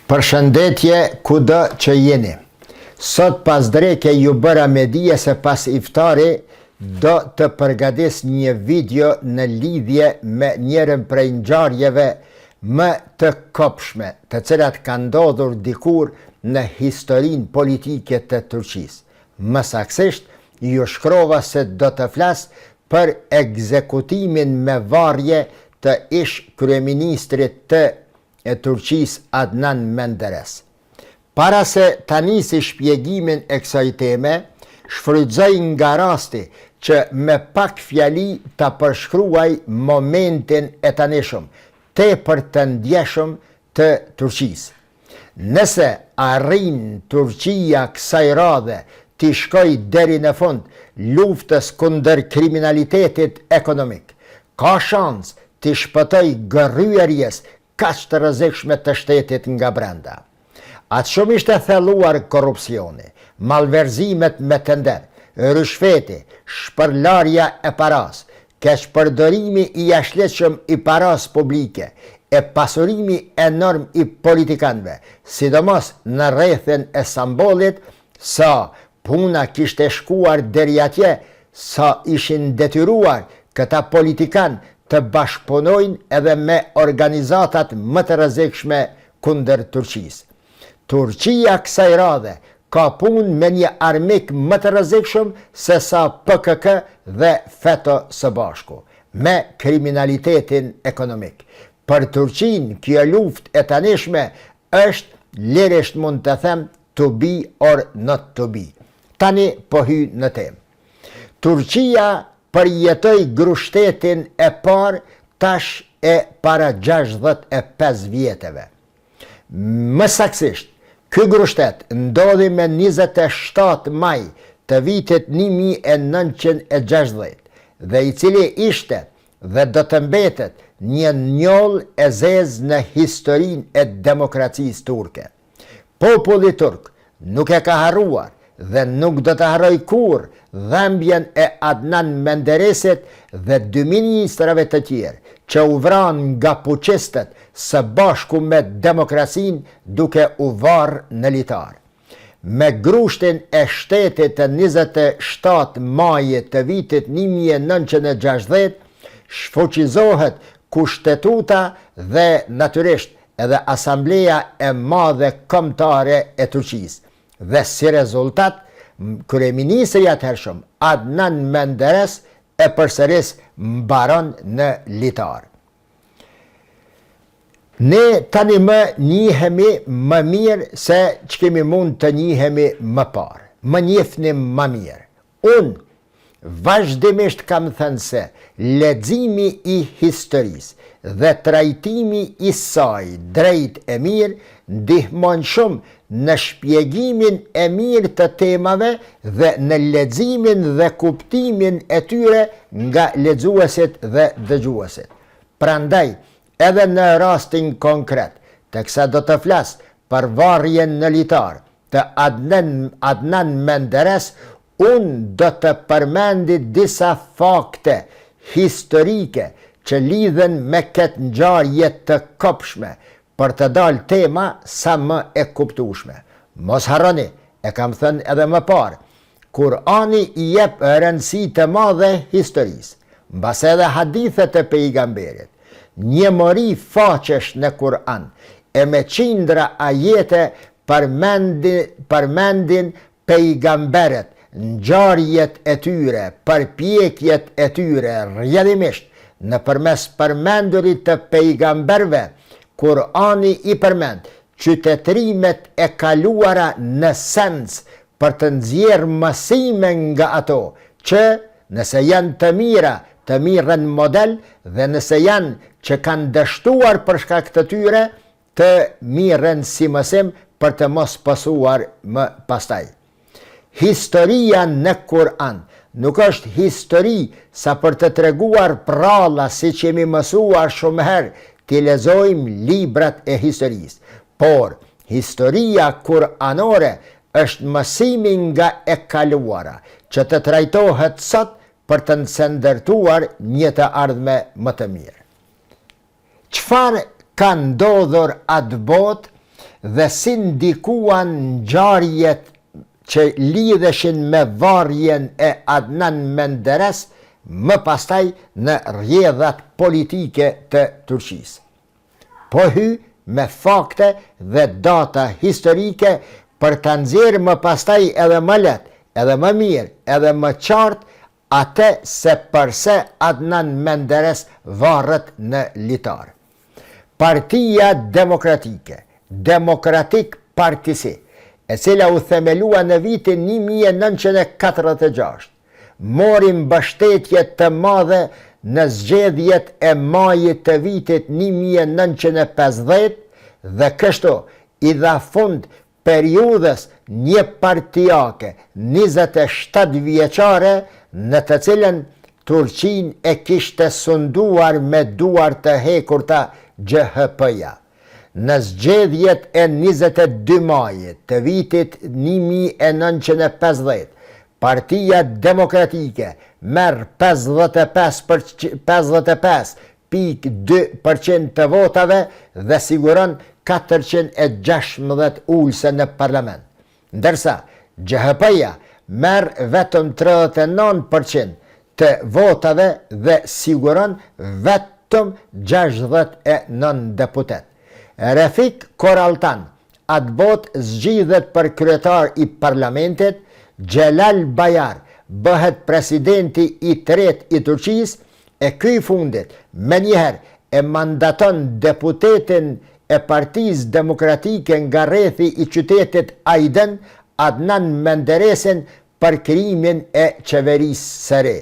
Përshëndetje kudo që jeni. Sot pas dreke ju bëra me dije se pas iftari do të përgatis një video në lidhje me njërën prej ngjarjeve më të kopshme, të cilat kanë ndodhur dikur në historinë politike të Turqisë. Më saktësisht, ju shkrova se do të flas për ekzekutimin me varje të ish kryeministrit të Turqisë Adnan Menderes. Para se ta nisi shpjegimin e kësaj teme, shfrytëzoj nga rasti që me pak fjali ta përshkruaj momentin e tanishëm, tepër të ndjeshëm të Turqisë. Nëse arrin Turqia kësaj radhe t'i shkoj deri në fund luftës kundër kriminalitetit ekonomik, ka shans t'i shpëtoj gërryerjes kaq të rrezikshme të shtetit nga brenda. Atë shumë ishte thelluar korrupsioni, malverzimet me të nder, rishfeti, shpërlarja e paras, keqpërdorimi i jashtëligjshëm i paras publike, e pasurimi enorm i politikanëve, sidomos në rrethin e Sambollit, sa puna kishte shkuar deri atje, sa ishin detyruar këta politikan të bashkëpunojnë edhe me organizatat më të rrezikshme kundër Turqisë. Turqia kësaj radhe ka punë me një armik më të rrezikshëm se sa PKK dhe FETÖ së bashku, me kriminalitetin ekonomik. Për Turqinë, kjo luftë e tanishme është lirisht mund të them to be or not to be. Tani po hy në temë. Turqia përjetoj grushtetin e parë tash e para 65 vjeteve. Më saktësisht, ky grushtet ndodhi me 27 maj të vitit 1960 dhe i cili ishte dhe do të mbetet një njoll e zezë në historinë e demokracisë turke. Populli turk nuk e ka harruar dhe nuk do të harroj kurrë dhembjen e Adnan Menderesit dhe dy ministrave të tjerë që u vranë nga puqistët së bashku me demokracinë duke u varë në litar. Me grushtin e shtetit të 27 majit të vitit 1960 shfuqizohet kushtetuta dhe natyrisht edhe Asambleja e Madhe Kombëtare e Turqisë. Dhe si rezultat, kryeministri i atëhershëm Adnan Menderes e përsëris mbaron në litar. Ne tani më njihemi më mirë se që kemi mund të njihemi më parë. Më njihnim më mirë. Unë vazhdimisht kam thënë se leximi i historisë dhe trajtimi i saj drejt e mirë ndihmon shumë në shpjegimin e mirë të temave dhe në leximin dhe kuptimin e tyre nga lexuesit dhe dëgjuesit. Prandaj, edhe në rastin konkret, teksa do të flas për varrjen në litar të Adnan Menderes, unë do të përmendi disa fakte historike që lidhen me këtë ngjarje të kopshme, për të dalë tema sa më e kuptueshme. Mos harroni, e kam thënë edhe më parë, Kurani i jep rëndësi të madhe historisë, mbas edhe hadithet e pejgamberit. Një mori faqesh në Kur'an, e me qindra ajete përmendin pejgamberet, ngjarjet e tyre, përpjekjet e tyre, rrjedhimisht nëpërmes përmendurit të pejgamberve. Kurani i përmend qytetrimet e kaluara në sens për të nxjerrë mësime nga ato, që nëse janë të mira, të mirën model, dhe nëse janë që kanë dështuar për shkak të tyre, të mirën si mësim për të mos pasuar më pastaj. Historia në Kur'an nuk është histori sa për të treguar pralla si që jemi mësuar shumë herë, t'i lexojmë librat e historisë, por historia kuranore është mësimi nga e kaluara, që të trajtohet sot për të ndërtuar një të ardhme më të mirë. Çfarë ka ndodhur atë botë dhe si ndikuan ngjarjet që lidheshin me varrjen e Adnan Menderes më pastaj në rrjedhat politike të Turqisë. Po hy me fakte dhe data historike për të nxjerrë më pastaj edhe më lehtë, edhe më mirë, edhe më qartë atë se përse Adnan Menderes varret në litar. Partia Demokratike, Demokratik Partisi, e cila u themelua në vitin 1946, mori mbështetje të madhe në zgjedhjet e majit të vitit 1950 dhe kështu i dha fund periudhës një partijake 27 vjeçare në të cilën Turqin e kishte sunduar me duar të hekurta GHP-ja. Në zgjedhjet e 22 majit të vitit 1950, Partia Demokratike merr 55.2% të votave dhe siguron 416 ulse në parlament, ndërsa GHP-ja merr vetëm 39% të votave dhe siguron vetëm 69 deputet. Refik Koraltan atë botë zgjidhet për kryetar i parlamentit, Xhelal Bayar bëhet presidenti i tretë i Turqisë e ky fundit menjëherë e mandaton deputetin e Partisë Demokratike nga rrethi i qytetit Aydın, Adnan Menderesin për krimin e qeverisë së re.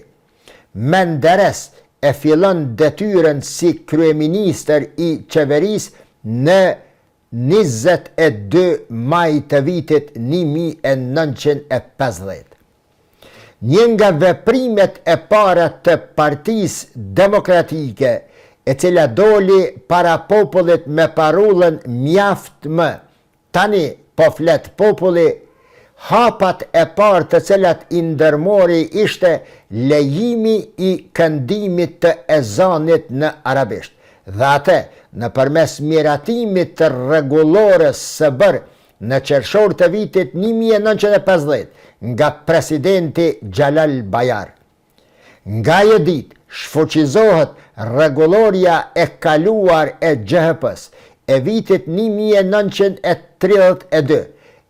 Menderes e fillon detyrën si kryeministër i qeverisë në 22 maj të vitit 1950. Një nga veprimet e para të Partisë Demokratike, e cila doli para popullit me parullën mjaft më, tani po flet populli, hapat e parë të cilat i ndërmori ishte lejimi i këndimit të ezanit në arabisht, dhe atë në përmes miratimit të rregullores së bërë në qershor të vitit 1950 nga presidenti Xhelal Bayar. Nga e ditë shfuqizohet rregulloria e kaluar e GHP-s e vitit 1932,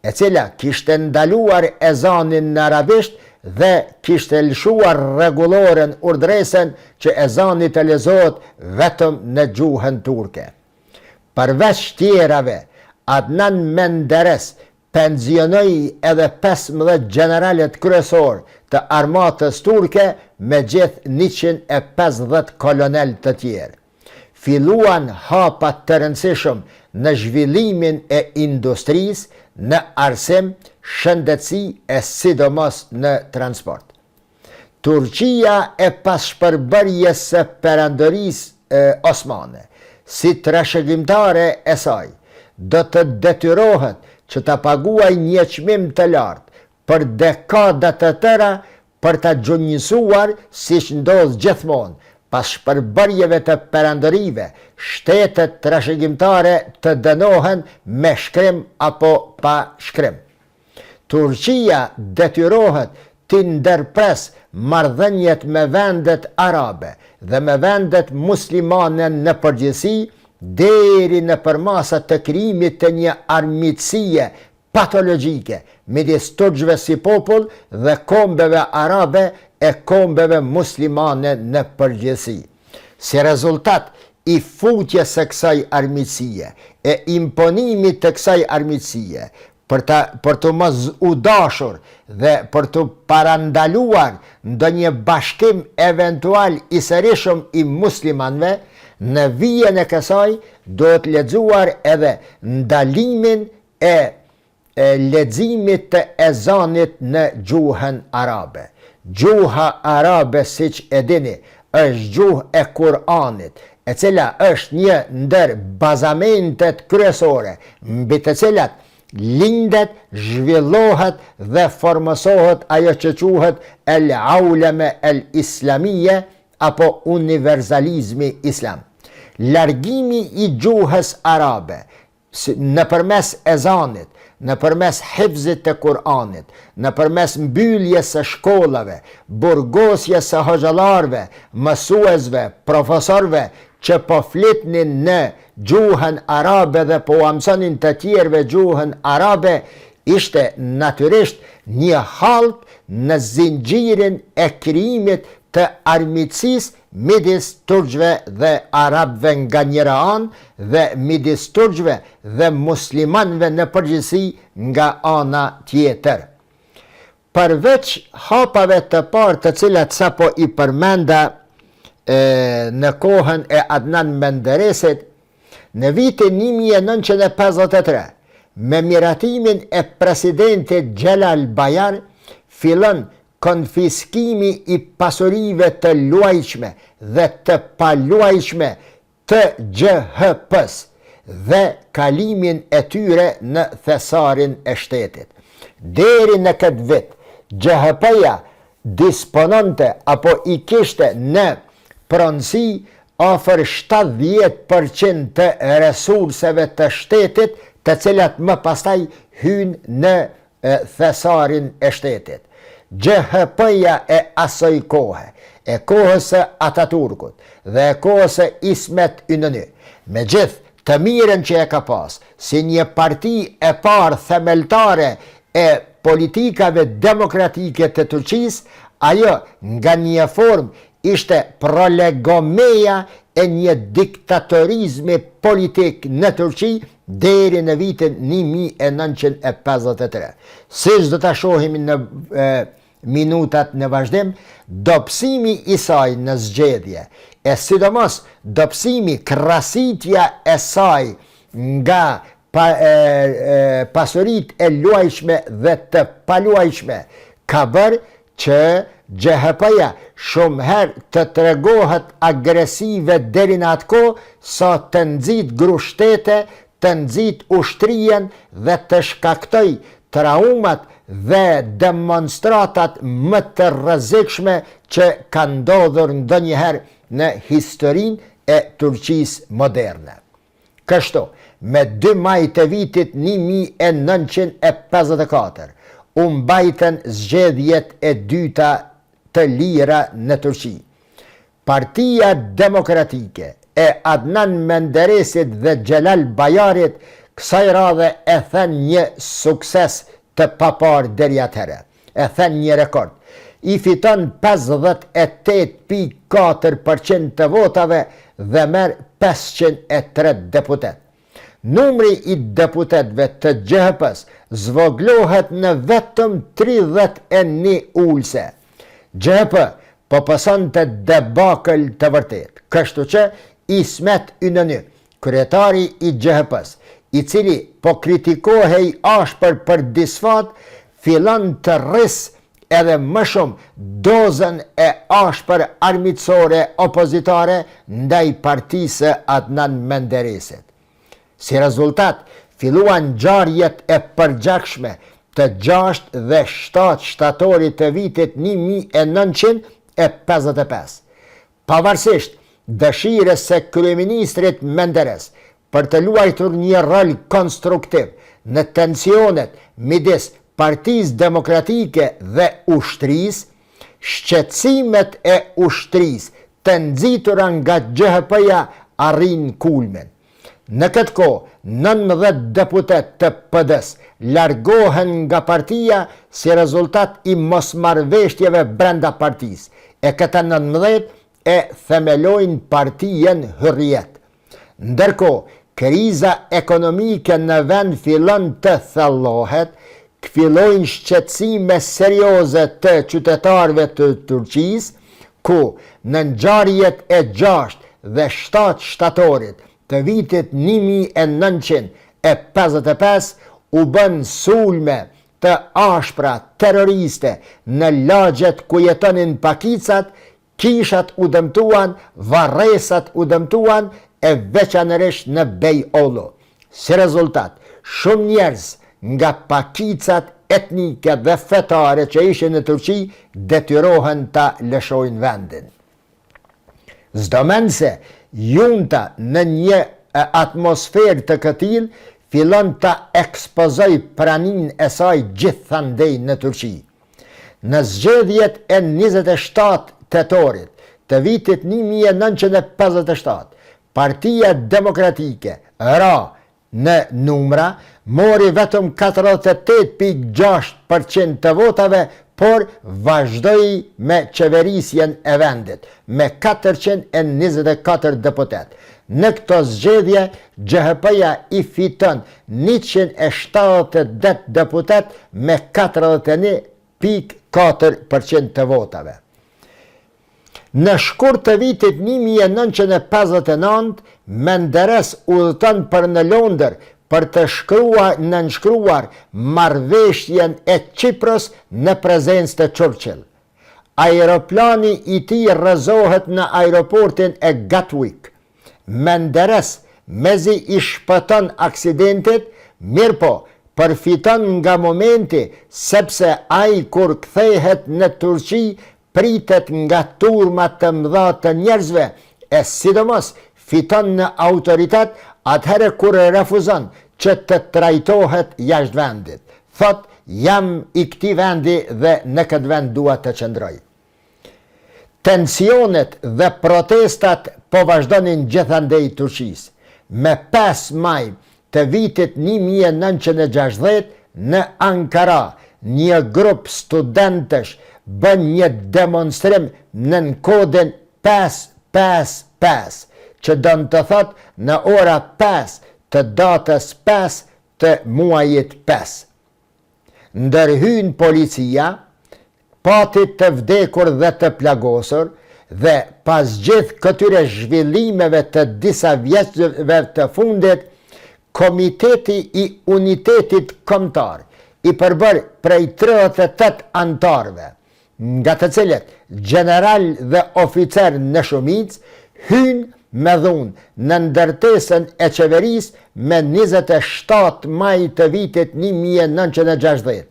e cila kishte ndaluar ezanin në arabisht dhe kishte lëshuar rregulloren urdhresen që ezani të lezohet vetëm në gjuhën turke. Përveç tjerave, Adnan Menderes pensionoi edhe 15 generalet kryesor të armatës turke me gjithë 150 kolonel të tjerë. Filluan hapat të rëndësishëm në zhvillimin e industrisë, në arsim, shëndetësi e sidomos në transport. Turqia e pas shpërbërjes së perandorisë osmane, si trashëgimtare e saj, do të detyrohet që të paguaj një çmim të lartë për dekada të tëra për të gjunjësuar, siç ndodh gjithmonë, pas shpërbërjeve të perandorive, shtetet trashëgimtare të dënohen me shkrim apo pa shkrim. Turqia detyrohet të ndërpres marrëdhëniet me vendet arabe dhe me vendet muslimane në përgjithësi, deri në përmasa të krijimit të një armiqësie patologjike midis turqëve si popull dhe kombeve arabe e kombeve muslimane në përgjithësi. Si rezultat i futjes së kësaj armiqësie e imponimit të kësaj armiqësie, për të mos u dashur dhe për të parandaluar ndonjë bashkim eventual i sërishëm i muslimanëve, në vijen e kësaj do të lexuar edhe ndalimin e leximit të ezanit në gjuhën arabe. Gjuha arabe, siç e dini, është gjuhë e Kur'anit, e cila është një ndër bazamentet kryesore mbi të cilat lindet, zhvillohet dhe formosohet ajo që quhet el-auleme el-islamie apo universalizmi islam. Largimi i gjuhës arabe në përmes ezanit, në përmes hifzit të Kur'anit, në përmes mbylljes së shkollave, burgosjes së hoxhallarëve, mësuesve, profesorëve që po flitnin në gjuhën arabe dhe po mësonin të tjerëve gjuhën arabe, ishte natyrisht një halk në zinxhirin e krijimit të armiqësisë midis turqve dhe arabëve nga njëra anë dhe midis turqve dhe muslimanëve në përgjithësi nga ana tjetër. Përveç hapave të parë të cilat sapo i përmenda në kohën e Adnan Menderesit, në vitin 1953, me miratimin e presidentit Xhelal Bayar, fillon konfiskimi i pasurive të luajshme dhe të paluajshme të GHP-s dhe kalimin e tyre në thesarin e shtetit. Deri në këtë vit, GHP-ja dispononte apo i kishte në pronësi afër 70% të resurseve të shtetit, të cilat më pastaj hynë në thesarin e shtetit. GHP-ja e asoj kohë, e kohës së Ataturkut dhe e kohës së Ismet Inönü, me gjithë të mirën që e ka pas, si një parti e parë themeltare e politikave demokratike të Turqisë, ajo nga një formë ishte prolegomeja e një diktatorizmi politik në Turqi deri në vitin 1953. Siç do ta shohim në minutat në vazhdim, dobësimi i saj në zgjedhje, e sidomos dobësimi, krasitja e saj nga pasurit e luajshme dhe të paluajshme, ka bërë që GHP-ja shumë herë të tregohet agresive deri në atë kohë sa të nxit grushtete, të nxit ushtrien dhe të shkaktoj traumat dhe demonstratat më të rrezikshme që ka ndodhur ndonjëherë në historinë e Turqisë moderne. Kështu, me 2 maj të vitit 1954, u mbajtën zgjedhjet e dyta të lira në Turqi. Partia Demokratike e Adnan Menderesit dhe Xhelal Bayarit kësaj radhe e thën një sukses të papar deri atëherë. E thën një rekord. I fiton 58.4% të votave dhe merr 503 deputet. Numri i deputetëve të GHP-s zvoglohet në vetëm 31 ulse. GHP po pasonte debakël të vërtet, kështu që Ismet Inönü, kryetari i GHP-s, i cili po kritikohej ashpër për disfat, fillon të rris edhe më shumë dozën e ashpër armiqësore opozitare ndaj partisë Adnan Menderesit. Si rezultat, filluan ngjarjet e përgjakshme të 6 dhe 7 shtatorit të vitit 1955. Pavarësisht dëshirës së kryeministrit Menderes për të luajtur një rol konstruktiv në tensionet midis Partisë Demokratike dhe ushtrisë, shqetësimet e ushtrisë të nxitura nga GHP-ja arrin kulmin. Në këtë kohë, 19 deputet të PD-s largohen nga partia si rezultat i mosmarrveshjeve brenda partisë, e këta 19 e themelojnë partijen Hürriyet. Ndërkohë, kriza ekonomike në vend fillon të thellohet, fillojnë shqetësime serioze të qytetarëve të Turqisë, ku në ngjarjet e 6 dhe 7 shtatorit të vitit 1955 u bën sulme të ashpra terroriste në lagjet ku jetonin pakicat, kishat u dëmtuan, varresat u dëmtuan, e veçanërisht në Beyoğlu. Si rezultat, shumë njerëz nga pakicat etnike dhe fetare që ishin në Turqi detyrohen ta lëshojnë vendin. S'do mend se junta në një atmosferë të këtillë fillon të ekspozoj pranin e saj gjithandej në Turqi. Në zgjedhjet e 27 tetorit të vitit 1957, Partia Demokratike ra në numra, mori vetëm 48.6% të votave, por vazhdoi me qeverisjen e vendit, me 424 deputet. Në këto zgjedhje, GHP-ja i fiton 178 deputet me 41.4% të votave. Në shkurt të vitit 1959, Menderes udhëton për në Londër për të nënshkruar marrëveshjen e Çipros në prezencë të Churchill. Aeroplani i tij rrëzohet në aeroportin e Gatwick. Menderes, mezi i shpëton aksidentit, mirëpo përfiton nga momenti sepse ai kur kthehet në Turqi pritet nga turma të mëdha të njerëzve e sidomos fiton në autoritet atëherë kur refuzon që të trajtohet jashtë vendit. Thot, jam i këtij vendi dhe në këtë vend dua të qëndroj. Tensionet dhe protestat po vazhdonin gjithandej Turqisë. Me 5 maj të vitit 1960 në Ankara, një grup studentësh bën një demonstrim në kodin 555, që dënë të thot në ora 5 të datës 5 të muajit 5. Ndërhyn policia, pati të vdekur dhe të plagosur, dhe pas gjithë këtyre zhvillimeve të disa vjetëve të fundit, Komiteti i Unitetit Kombëtar, i përbër prej 38 antarëve, nga të cilët general dhe oficer në shumicë, hynë me dhunë në ndërtesën e qeverisë me 27 maj të vitit 1960,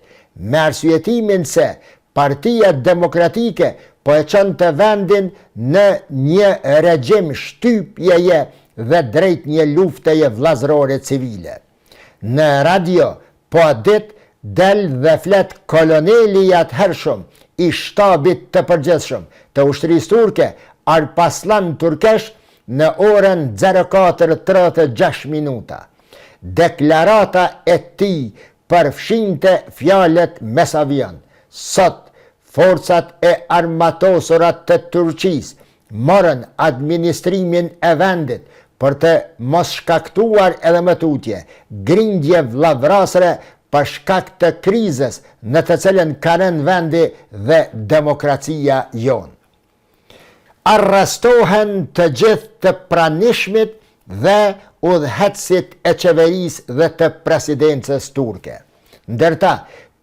me arsyetimin se Partia Demokratike po e çon të vendin në një regjim shtypjeje dhe drejt një lufteje vllazërore civile. Në radio po dit del dhe flet koloneli i atëhershëm i shtabit të përgjithshëm të ushtrisë turke Alparslan Turkesh në orën 04:36. Deklarata e tij përfshinte fjalët mesavian. Sot, forcat e armatosurat të Turqisë morën administrimin e vendit për të mos shkaktuar edhe më tutje grindje vllavrasëre për shkak të krizës në të cilën ka rënë vendi dhe demokracia jonë. Arrestohen të gjithë të pranishmit dhe udhëheqësit e qeverisë dhe të presidencës turke. Ndërta,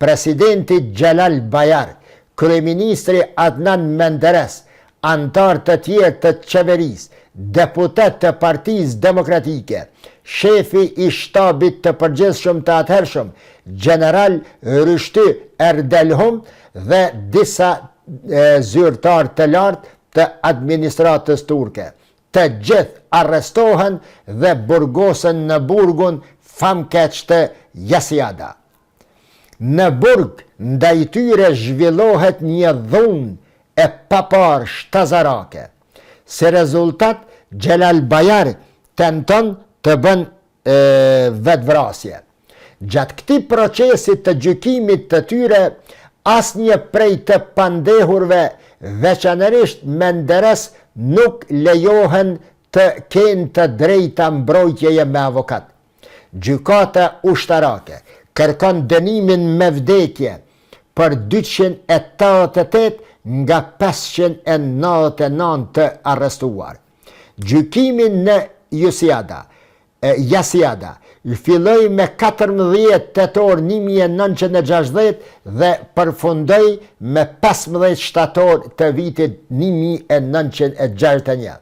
presidenti Xhelal Bayar, kryeministri Adnan Menderes, antar të tjerë të qeverisë, deputet të Partisë Demokratike, shefi i shtabit të përgjithshëm të atëhershëm, general Rüştü Erdelhum dhe disa zyrtar të lartë të administratës turke. Të gjithë arrestohen dhe burgosen në burgun famkeq të Yasiada. Në burg ndaj tyre zhvillohet një dhunë e papar shtazarake. Si rezultat, Xhelal Bayar tenton të bën vetvrasje. Gjatë këtij procesi të gjykimit të tyre, asnjë prej të pandehurve, veçanërisht Menderes, nuk lejohen të kenë të drejta mbrojtjeje me avokat. Gjykata ushtarake kërkon dënimin me vdekje për 288 nga 599 të arrestuar. Gjykimin në Yasiada filloi me 14 tetor 1960 dhe përfundoi me 15 shtator të vitit 1961.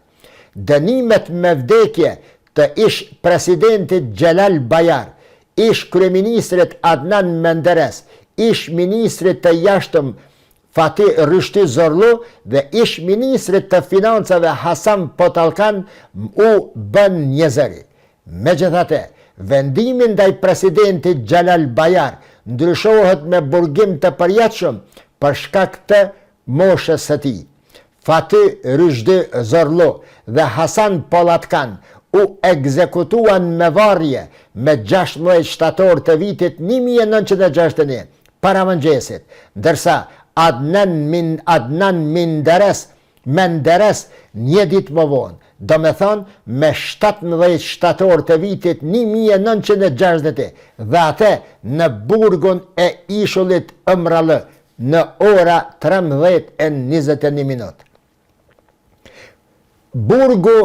Dënimet me vdekje të ish presidentit Xhelal Bayar, ish kryeministrit Adnan Menderes, ish ministrit të jashtëm Fatih Rüştü Zorlu dhe ish ministrit të financave Hasan Potalkan u bën njëzëri. Megjithatë, vendimin ndaj presidentit Xhelal Bayar ndryshohet me burgim të përjetshëm për shkak të moshës së tij. Fatih Rüşdi Zorlu dhe Hasan Polatkan u ekzekutuan me varje me 16 shtator të vitit 1961 para mëngjesit, ndërsa Adnan Menderes një ditë më vonë, do me thonë me 17 shtator të vitit 1960 dhe atë në burgun e ishullit Ëmrallë në ora 13:21. Burgu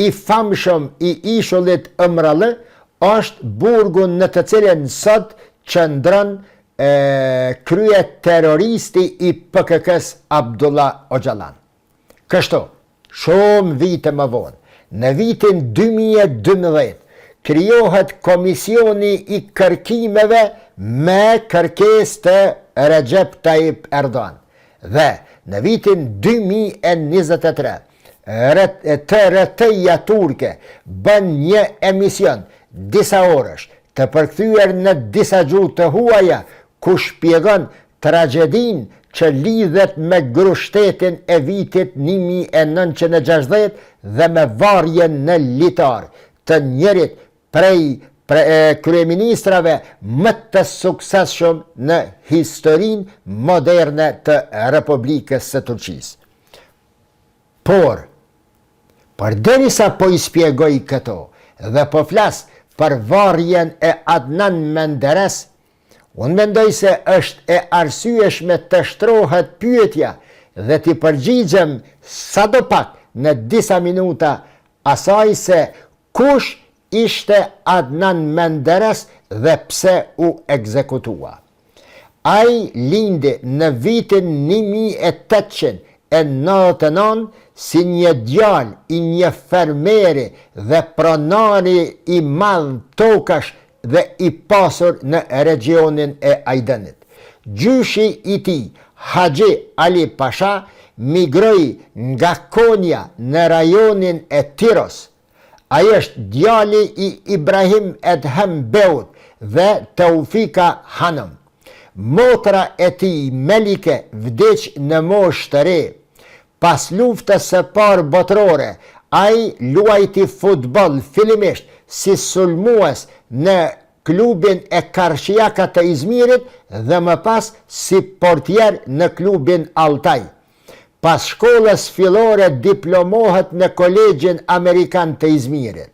i famshëm i ishullit Ëmrallë është burgu në të cilin sot qëndron krye terroristi i PKK-s Abdullah Öcalan. Kështu, shumë vite më vonë, në vitin 2012, krijohet Komisioni i Kërkimeve me kërkesë të Recep Tayyip Erdogan. Dhe në vitin 2023, TRT-ja turke bën një emision disa orësh të përkthyer në disa gjuhë të huaja, ku shpjegon tragedinë që lidhet me grushtetin e vitit 1960 dhe me varjen në litar të njërit prej kryeministrave më të suksesshëm në historinë moderne të Republikës së Turqisë. Por, përderisa po i shpjegoj këto dhe po flas për varjen e Adnan Menderes, unë mendoj se është e arsyeshme të shtrohet pyetja dhe t'i përgjigjem sadopak në disa minuta asaj se kush ishte Adnan Menderes dhe pse u ekzekutua. Ai lindi në vitin 1899 si një djalë i një fermeri dhe pronari i madh tokash dhe i pasur në regionin e Ajdenit. Gjyshi i tij, Haxhi Ali Pasha, migroi nga Konya në rajonin e Tiros. Ai është djali i Ibrahim Edhem Beut dhe Teufika Hanım. Motra e tij, Melike, vdiq në moshë të re. Pas luftës së parë botërore, ai luajti futboll fillimisht si sulmues në klubin e Karshijaka të Izmirit dhe më pas si portier në klubin Altaj. Pas shkollës fillore diplomohet në Kolegjin Amerikan të Izmirit.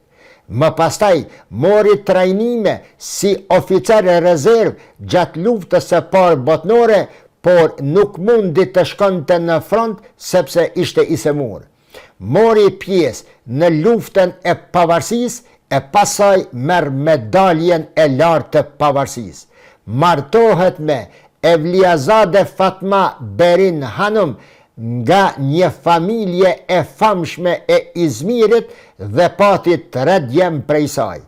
Më pastaj mori trajnime si oficer rezerv gjatë luftës së parë botërore, por nuk mundi të shkonte në front sepse ishte i semur. Mori pjesë në luftën e pavarësisë e pasaj merr medaljen e lartë të pavarësisë. Martohet me Evliazade Fatma Berin Hanım nga një familje e famshme e Izmirit dhe pati 3 djem prej saj,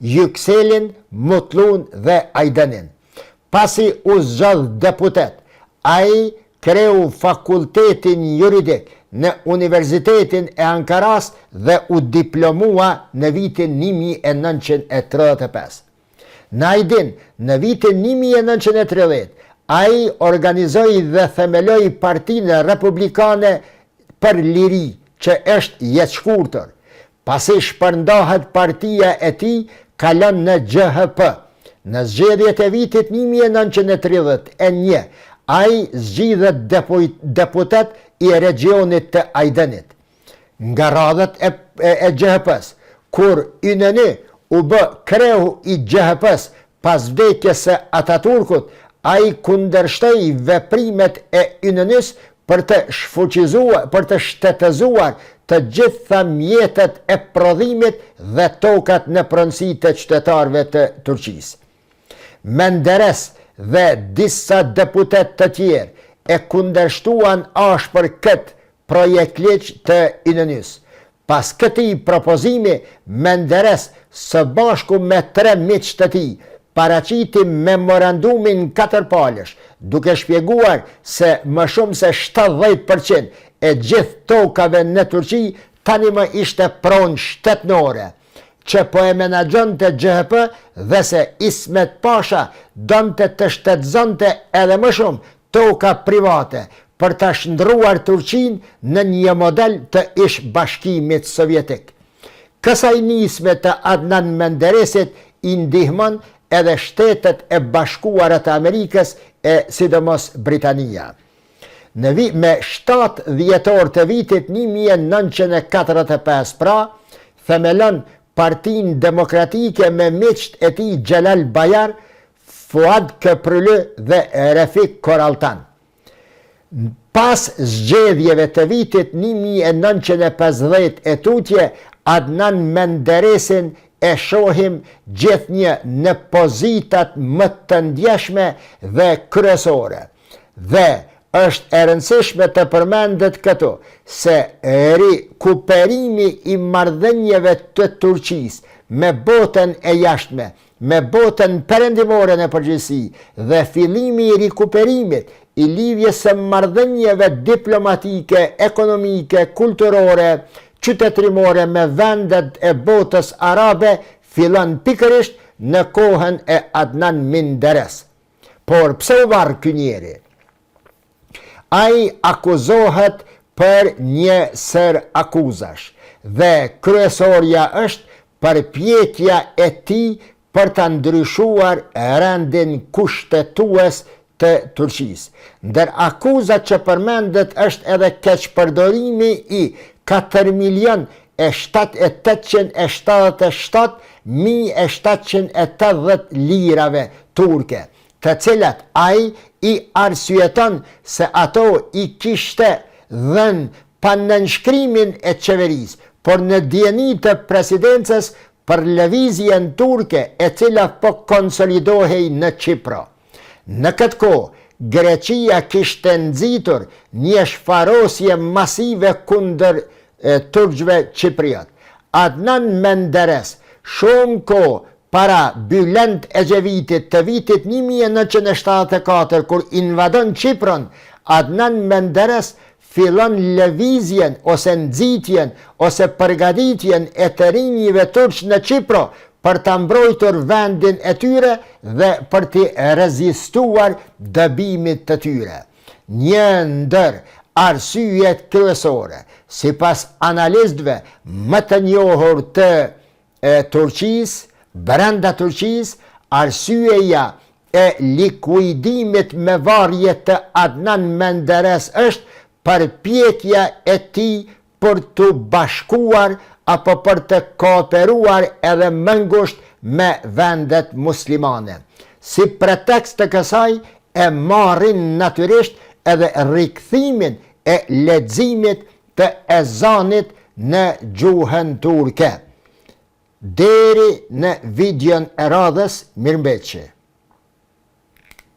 Yükselin, Mutlun dhe Ajdenin. Pasi u zgjodh deputet, ai kreu fakultetin juridik në Universitetin e Ankaras dhe u diplomua në vitin 1935. Në Ajdin, në vitin 1930, ai organizoi dhe themeloi Partinë Republikane për Liri, që është jetë shkurtër. Pasi shpërndahet partia e tij, kalon në GHP. Në zgjedhjet e vitit 1931, ai zgjidhet deputet i regionit të Ajdenit. Nga radhët e GHP-s, kur Inëni u bë kreu i GHP-s pas vdekjes së Ataturkut, ai kundërshtoi veprimet e Inënis për të shfuqizuar, për të shtetëzuar të gjitha mjetet e prodhimit dhe tokat në pronësi të qytetarëve të Turqisë. Menderes dhe disa deputet të tjerë e kundërshtuan ashpër këtë projekt ligj të Inënis. Pas këtij propozimi, Menderes së bashku me 3 miq të tij paraqiti memorandumin 4 palësh, duke shpjeguar se më shumë se 70% e gjithë tokave në Turqi tani më ishte pronë shtetnore. që po e menagjon të GHP dhe se Ismet Pasha donte të shtetëzonte edhe më shumë toka private për të shndruar Turqinë në një model të ish bashkimit sovjetik. Kësaj nisme të Adnan Menderesit i ndihmon edhe Shtetet e Bashkuara të Amerikës e sidomos Britania. Me 7 dhjetor të vitit 1945 pra, themelon Partinë Demokratike me miqt e tij Xhelal Bayar, Fuad Köprülü dhe Refik Koraltan. Pas zgjedhjeve të vitit 1950 e tutje, Adnan Menderesin e shohim gjithnjë në pozitat më të ndjeshme dhe kryesore. Dhe është e rëndësishme të përmendet këtu se rikuperimi i marrëdhënieve të Turqisë me botën e jashtme, me botën perëndimore në përgjithësi dhe fillimi i rikuperimit i lidhjes së marrëdhënieve diplomatike, ekonomike, kulturore, qytetërimore me vendet e botës arabe fillon pikërisht në kohën e Adnan Menderes. Por pse u varr ky njeri? Ai akuzohet për një sër akuzash dhe kryesorja është përpjekja e tij për të ndryshuar rendin kushtetues të Turqisë. Ndër akuzat që përmendet është edhe keqpërdorimi i 4.877.780 lirave turke, të cilat ai i arsyeton se ato i kishte dhënë pa nënshkrimin e qeverisë, por në dieni të presidencës për lëvizjen turke e cila po konsolidohej në Qipro. Në këtë kohë, Greqia kishte nxitur një shfarosje masive kundër turqëve Qipriot. Adnan Menderes, shumë kohë para Bülent Ecevitit të vitit 1974, kur invadon Qipron, Adnan Menderes fillon lëvizjen ose nxitjen ose përgatitjen e të rinjve turq në Qipro për të mbrojtur vendin e tyre dhe për të rezistuar dëbimit të tyre. Një ndër arsyet kryesore, sipas analistëve më të njohur të Turqisë, brenda Turqisë, arsyeja e likuidimit me varje të Adnan Menderes është përpjekja e tij për të bashkuar apo për të kooperuar edhe më ngushtë me vendet muslimane. Si pretekst të kësaj e marrin natyrisht edhe rikthimin e leximit të ezanit në gjuhën turke. Deri në videon e radhës, mirëmbëjtje.